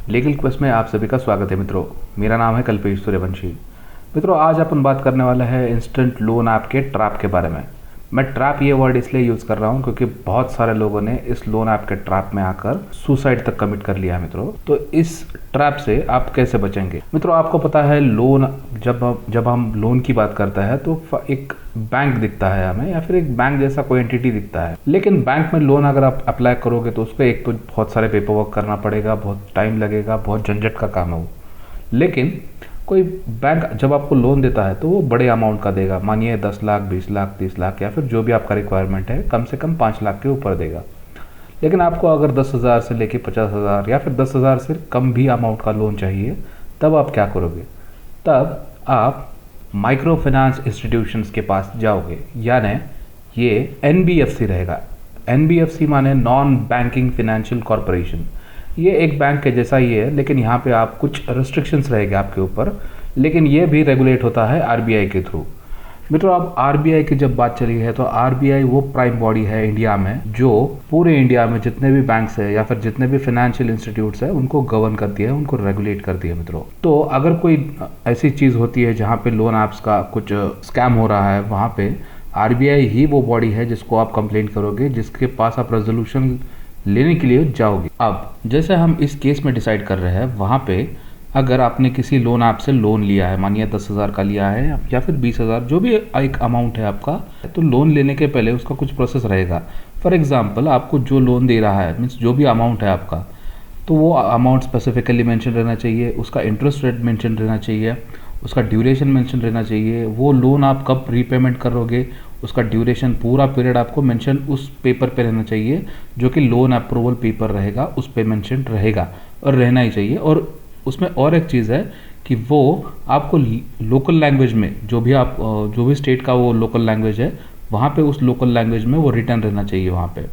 Legal quest में आप सभी का स्वागत है मित्रों। मेरा नाम है कल्पेश सूर्यवंशी। मित्रों, आज अपन बात करने वाला है इंस्टेंट लोन ऐप के ट्रैप के बारे में। मैं ट्रैप ये वर्ड इसलिए यूज़ कर रहा हूँ क्योंकि बहुत सारे लोगों ने इस लोन ऐप के ट्रैप में आकर सुसाइड तक कमिट कर लिया है मित्रों। तो इस ट्रैप से आप कैसे बचेंगे? मित्रों, आपको पता है लोन जब हम लोन की बात करते हैं तो एक बैंक दिखता है हमें, या फिर एक बैंक जैसा कोई एंटिटी दिखता है। लेकिन बैंक में लोन अगर आप अप्लाई करोगे तो उसको एक तो बहुत सारे पेपर वर्क करना पड़ेगा, बहुत टाइम लगेगा, बहुत झंझट का काम है वो। लेकिन कोई बैंक जब आपको लोन देता है तो वो बड़े अमाउंट का देगा। मानिए 10 लाख, 20 लाख, 30 लाख, या फिर जो भी आपका रिक्वायरमेंट है, कम से कम 5 लाख के ऊपर देगा। लेकिन आपको अगर 10,000 से लेके 50,000 या फिर 10,000 से कम भी अमाउंट का लोन चाहिए, तब आप क्या करोगे? तब आप माइक्रो फाइनेंस इंस्टीट्यूशंस के पास जाओगे, यानी ये एनबीएफसी रहेगा। एनबीएफसी माने नॉन बैंकिंग फाइनेंशियल कॉरपोरेशन। ये एक बैंक के जैसा ही है, लेकिन यहाँ पे आप कुछ रिस्ट्रिक्शंस रहेंगे आपके ऊपर, लेकिन ये भी रेगुलेट होता है आरबीआई के थ्रू। मित्रों, अब आरबीआई की जब बात चली है तो आरबीआई वो प्राइम बॉडी है इंडिया में जो पूरे इंडिया में जितने भी बैंक्स है या फिर जितने भी फाइनेंशियल इंस्टीट्यूट्स है उनको गवर्न करती है, उनको रेगुलेट करती है मित्रों। तो अगर कोई ऐसी चीज़ होती है जहाँ पे लोन ऐप्स का कुछ स्कैम हो रहा है, वहाँ पे आरबीआई ही वो बॉडी है जिसको आप कंप्लेंट करोगे, जिसके पास आप रेजोल्यूशन लेने के लिए जाओगे। अब जैसे हम इस केस में डिसाइड कर रहे हैं, वहाँ पे अगर आपने किसी लोन ऐप से लोन लिया है, मानिए 10,000 का लिया है या फिर 20,000, जो भी एक अमाउंट है आपका, तो लोन लेने के पहले उसका कुछ प्रोसेस रहेगा। फॉर एग्जांपल, आपको जो लोन दे रहा है, मीन्स जो भी अमाउंट है आपका, तो वो अमाउंट स्पेसिफिकली मेंशन रहना चाहिए, उसका इंटरेस्ट रेट मेंशन रहना चाहिए, उसका ड्यूरेशन मेंशन रहना चाहिए, वो लोन आप कब रीपेमेंट करोगे उसका ड्यूरेशन, पूरा पीरियड आपको मेंशन उस पेपर पे रहना चाहिए, जो कि लोन अप्रूवल पेपर रहेगा उस पे मेंशन रहेगा और रहना ही चाहिए। और उसमें और एक चीज़ है कि वो आपको लोकल लैंग्वेज में, जो भी स्टेट का वो लोकल लैंग्वेज है, वहाँ पे उस लोकल लैंग्वेज में वो रिटर्न रहना चाहिए। वहाँ पे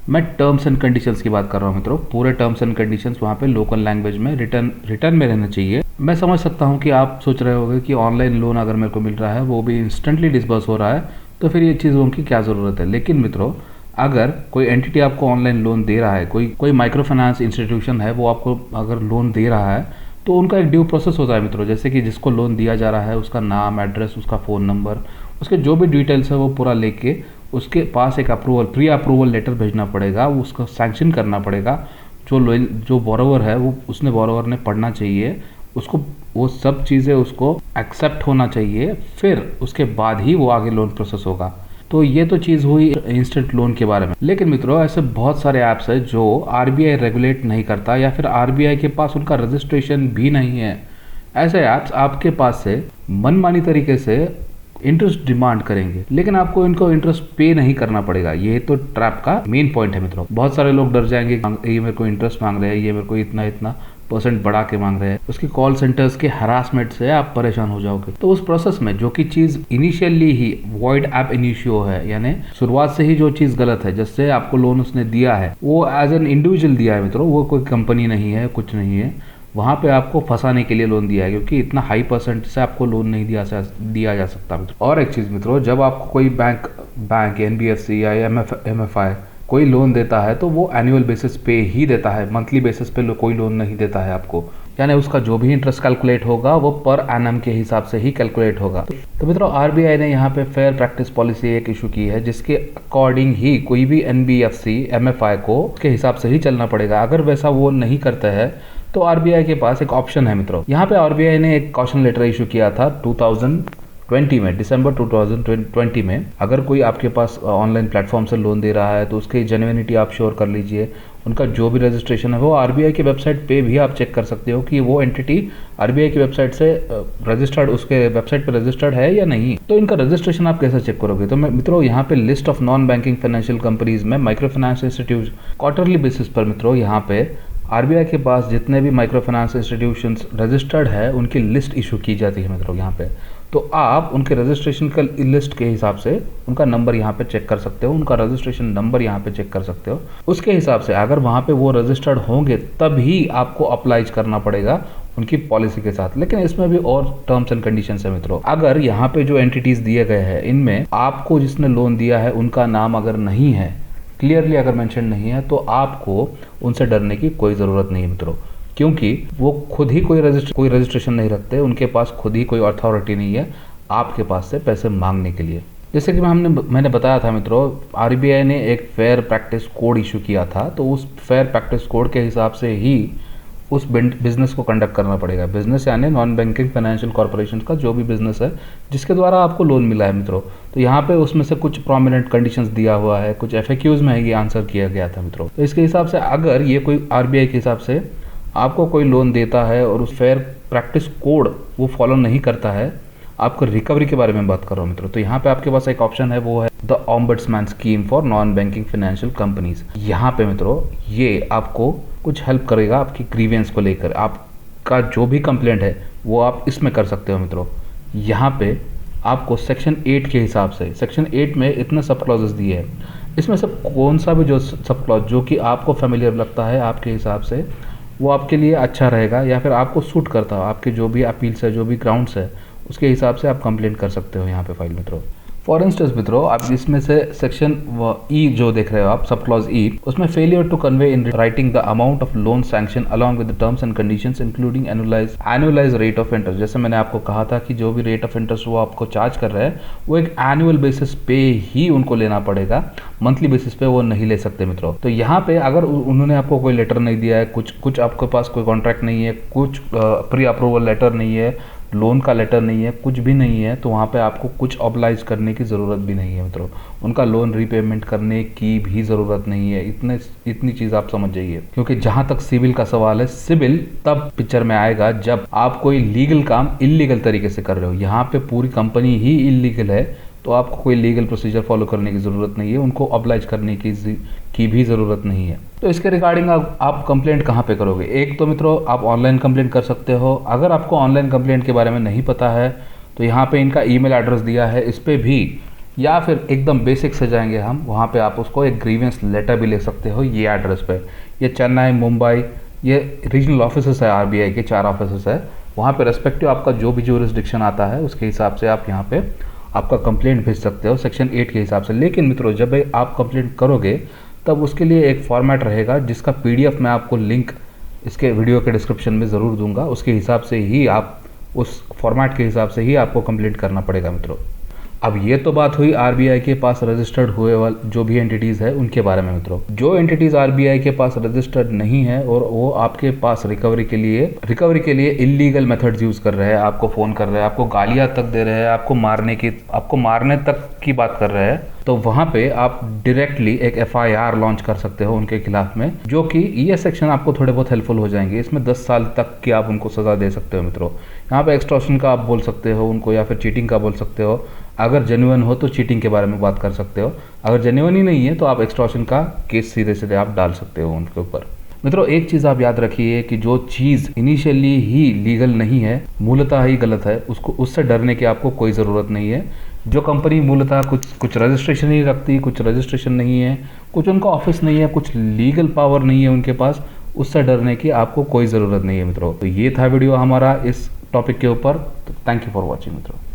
मैं टर्म्स एंड कंडीशंस की बात कर रहा हूँ मित्रों, पूरे टर्म्स एंड कंडीशंस वहाँ पे लोकल लैंग्वेज में रिटर्न में रहना चाहिए। मैं समझ सकता हूँ कि आप सोच रहे होंगे कि ऑनलाइन लोन अगर मेरे को मिल रहा है, वो भी इंस्टेंटली डिस्बर्स हो रहा है, तो फिर ये चीज़ों की क्या ज़रूरत है। लेकिन मित्रों, अगर कोई एंटिटी आपको ऑनलाइन लोन दे रहा है, कोई माइक्रो फाइनेंस इंस्टीट्यूशन है, वो आपको अगर लोन दे रहा है, तो उनका एक ड्यू प्रोसेस होता है मित्रों। जैसे कि जिसको लोन दिया जा रहा है उसका नाम, एड्रेस, उसका फ़ोन नंबर, उसके जो भी डिटेल्स है वो पूरा लेके उसके पास एक प्री अप्रूवल लेटर भेजना पड़ेगा, वो उसको सैंक्शन करना पड़ेगा। जो बोरोवर है वो बोरोवर ने पढ़ना चाहिए, उसको वो सब चीज़ें उसको एक्सेप्ट होना चाहिए, फिर उसके बाद ही वो आगे लोन प्रोसेस होगा। तो ये तो चीज़ हुई इंस्टेंट लोन के बारे में। लेकिन मित्रों, ऐसे बहुत सारे ऐप्स है जो आरबीआई रेगुलेट नहीं करता, या फिर आरबीआई के पास उनका रजिस्ट्रेशन भी नहीं है। ऐसे ऐप्स आपके पास से मनमानी तरीके से इंटरेस्ट डिमांड करेंगे, लेकिन आपको इनको इंटरेस्ट पे नहीं करना पड़ेगा। ये तो ट्रैप का मेन पॉइंट है मित्रों। बहुत सारे लोग डर जाएंगे, ये मेरे को इंटरेस्ट मांग रहे हैं, ये मेरे को इतना इतना % बढ़ा के मांग रहे हैं। उसकी कॉल सेंटर्स के हरासमेंट से आप परेशान हो जाओगे। तो उस प्रोसेस में जो कि चीज इनिशियली ही वॉइड ऐप इनिशियो है, यानी शुरुआत से ही जो चीज गलत है, जिससे आपको लोन उसने दिया है वो एज एन इंडिविजुअल दिया है मित्रों, वो कोई कंपनी नहीं है, कुछ नहीं है, वहाँ पे आपको फंसाने के लिए लोन दिया है, क्योंकि इतना हाई % से आपको लोन नहीं दिया जा सकता मित्रों। और एक चीज़ मित्रों, जब आपको कोई बैंक एनबीएफसी या एमएफआई कोई लोन देता है तो वो एनुअल बेसिस पे ही देता है, मंथली बेसिस पे कोई लोन नहीं देता है आपको। यानी उसका जो भी इंटरेस्ट कैलकुलेट होगा वो पर एनम के हिसाब से ही कैलकुलेट होगा। तो मित्रों, आरबीआई ने यहाँ पे फेयर प्रैक्टिस पॉलिसी एक इशू की है, जिसके अकॉर्डिंग ही कोई भी एनबीएफसी एमएफआई को उसके हिसाब से ही चलना पड़ेगा। अगर वैसा वो नहीं करता है तो आरबीआई के पास एक ऑप्शन है मित्रों। यहाँ पे आरबीआई ने एक कॉशन लेटर इशू किया था 2020 में, दिसंबर 2020 में। अगर कोई आपके पास ऑनलाइन प्लेटफॉर्म से लोन दे रहा है तो उसकी जेन्युइनिटी आप श्योर कर लीजिए। उनका जो भी रजिस्ट्रेशन है वो आरबीआई की वेबसाइट पे भी आप चेक कर सकते हो कि वो एंटिटी आरबीआई की वेबसाइट से रजिस्टर्ड, उसके वेबसाइट पे रजिस्टर्ड है या नहीं। तो इनका रजिस्ट्रेशन आप कैसे चेक करोगे? तो मित्रों, यहाँ पे list of non banking financial companies में micro finance institute quarterly basis पर मित्रों यहाँ पे आरबीआई के पास जितने भी माइक्रो फाइनेंस इंस्टीट्यूशंस रजिस्टर्ड है उनकी लिस्ट इशू की जाती है मित्रों यहाँ पे। तो आप उनके रजिस्ट्रेशन का लिस्ट के हिसाब से उनका नंबर यहाँ पे चेक कर सकते हो, उनका रजिस्ट्रेशन नंबर यहाँ पे चेक कर सकते हो। उसके हिसाब से अगर वहाँ पे वो रजिस्टर्ड होंगे तभी आपको अप्लाई करना पड़ेगा उनकी पॉलिसी के साथ। लेकिन इसमें भी और टर्म्स एंड कंडीशंस है मित्रों। अगर यहाँ पे जो एंटिटीज दिए गए हैं इनमें आपको जिसने लोन दिया है उनका नाम अगर नहीं है, क्लियरली अगर मेंशन नहीं है, तो आपको उनसे डरने की कोई ज़रूरत नहीं है मित्रों। क्योंकि वो खुद ही कोई रजिस्ट्रेशन नहीं रखते, उनके पास खुद ही कोई अथॉरिटी नहीं है आपके पास से पैसे मांगने के लिए। जैसे कि मैंने बताया था मित्रों, आरबीआई ने एक फेयर प्रैक्टिस कोड इशू किया था, तो उस फेयर प्रैक्टिस कोड के हिसाब से ही उस बिजनेस को कंडक्ट करना पड़ेगा। बिजनेस यानी नॉन बैंकिंग फाइनेंशियल कॉर्पोरेशन का जो भी बिजनेस है जिसके द्वारा आपको लोन मिला है मित्रों, तो यहाँ पे उसमें से कुछ प्रोमिनेंट कंडीशंस दिया हुआ है, कुछ FAQs में ये आंसर किया गया था मित्रों। तो इसके हिसाब से अगर ये कोई आरबीआई के हिसाब से आपको कोई लोन देता है और उस फेयर प्रैक्टिस कोड वो फॉलो नहीं करता है, आपको रिकवरी के बारे में बात कर रहा हूँ मित्रों, तो यहाँ पे आपके पास एक ऑप्शन है, वो है the ombudsman scheme for non banking financial companies. यहाँ पे मित्रों ये आपको कुछ हेल्प करेगा आपकी ग्रीवेंस को लेकर। आपका जो भी कंप्लेंट है वो आप इसमें कर सकते हो मित्रों। यहाँ पे आपको सेक्शन 8 के हिसाब से, सेक्शन 8 में इतने सब क्लॉजेस दिए हैं, इसमें से कौन सा भी जो सब क्लॉज जो कि आपको फेमिलियर लगता है आपके हिसाब से, वो आपके लिए अच्छा रहेगा या फिर आपको सूट करता हो, आपके जो भी अपील्स है, जो भी ग्राउंड्स है, उसके हिसाब से आप कंप्लेंट कर सकते हो यहाँ पे फाइल मित्रों। फॉर इंस्टेंस मित्रों, आप इसमें से सेक्शन ई जो देख रहे हो आप, सब क्लॉज ई, उसमें failure to convey in writing the amount of loan sanction along with the terms and conditions including annualise rate of interest. जैसे मैंने आपको कहा था कि जो भी रेट ऑफ इंटरेस्ट वो आपको चार्ज कर रहे हैं वो एक एनुअल बेसिस पे ही उनको लेना पड़ेगा, मंथली बेसिस पे वो नहीं ले सकते मित्रों। तो यहाँ पे अगर उन्होंने आपको कोई लेटर नहीं दिया है, कुछ आपके पास कोई कॉन्ट्रैक्ट नहीं है, कुछ प्री अप्रूवल लेटर नहीं है, लोन का लेटर नहीं है, कुछ भी नहीं है, तो वहाँ पे आपको कुछ ऑब्लाइज करने की ज़रूरत भी नहीं है मित्रों। उनका लोन रीपेमेंट करने की भी ज़रूरत नहीं है। इतनी चीज़ आप समझ जाइए, क्योंकि जहाँ तक सिविल का सवाल है, सिविल तब पिक्चर में आएगा जब आप कोई लीगल काम इल्लीगल तरीके से कर रहे हो। यहाँ पे पूरी कंपनी ही इल्लीगल है, तो आपको कोई लीगल प्रोसीजर फॉलो करने की ज़रूरत नहीं है, उनको ऑब्लाइज करने की भी ज़रूरत नहीं है। तो इसके रिगार्डिंग आप कंप्लेंट कहाँ पे करोगे? एक तो मित्रों आप ऑनलाइन कंप्लेंट कर सकते हो। अगर आपको ऑनलाइन कंप्लेंट के बारे में नहीं पता है तो यहाँ पे इनका ईमेल एड्रेस दिया है, इस पर भी, या फिर एकदम बेसिक से जाएंगे हम, वहाँ पे आप उसको एक ग्रीवेंस लेटर भी ले सकते हो ये एड्रेस पे। ये चेन्नई, मुंबई, ये रीजनल ऑफिस है आरबीआई के, 4 ऑफिस है, वहाँ पे रेस्पेक्टिव आपका जो भी ज्यूरिसडिक्शन आता है उसके हिसाब से आप यहाँ पे आपका कंप्लेंट भेज सकते हो सेक्शन 8 के हिसाब से। लेकिन मित्रों जब आप कंप्लेंट करोगे तब उसके लिए एक फॉर्मेट रहेगा जिसका PDF मैं आपको लिंक इसके वीडियो के डिस्क्रिप्शन में ज़रूर दूंगा। उसके हिसाब से ही आप, उस फॉर्मेट के हिसाब से ही आपको कंप्लेंट करना पड़ेगा मित्रों। अब ये तो बात हुई आरबीआई के पास रजिस्टर्ड हुए वाले जो भी एंटिटीज़ है उनके बारे में मित्रों। जो एंटिटीज़ आरबीआई के पास रजिस्टर्ड नहीं है और वो आपके पास रिकवरी के लिए इलीगल मेथड्स यूज़ कर रहे हैं, आपको फ़ोन कर रहे हैं, आपको गालियाँ तक दे रहे हैं, आपको मारने तक की बात कर रहे हैं, तो वहाँ पे आप डायरेक्टली एक FIR लॉन्च कर सकते हो उनके खिलाफ में, जो कि ये सेक्शन आपको थोड़े बहुत हेल्पफुल हो जाएंगे। इसमें 10 साल तक की आप उनको सज़ा दे सकते हो मित्रों। यहाँ पे एक्सटॉर्शन का आप बोल सकते हो उनको, या फिर चीटिंग का बोल सकते हो। अगर जेन्युइन हो तो चीटिंग के बारे में बात कर सकते हो, अगर जेन्युइन ही नहीं है तो आप एक्सटॉर्शन का केस सीधे आप डाल सकते हो उनके ऊपर। मित्रों एक चीज़ आप याद रखिए कि जो चीज़ इनिशियली ही लीगल नहीं है, मूलतः ही गलत है, उससे डरने की आपको कोई ज़रूरत नहीं है। जो कंपनी मूलतः कुछ रजिस्ट्रेशन ही रखती, कुछ रजिस्ट्रेशन नहीं है, कुछ उनका ऑफिस नहीं है, कुछ लीगल पावर नहीं है उनके पास, उससे डरने की आपको कोई ज़रूरत नहीं है मित्रों। तो ये था वीडियो हमारा इस टॉपिक के ऊपर। तो थैंक यू फॉर वॉचिंग मित्रों।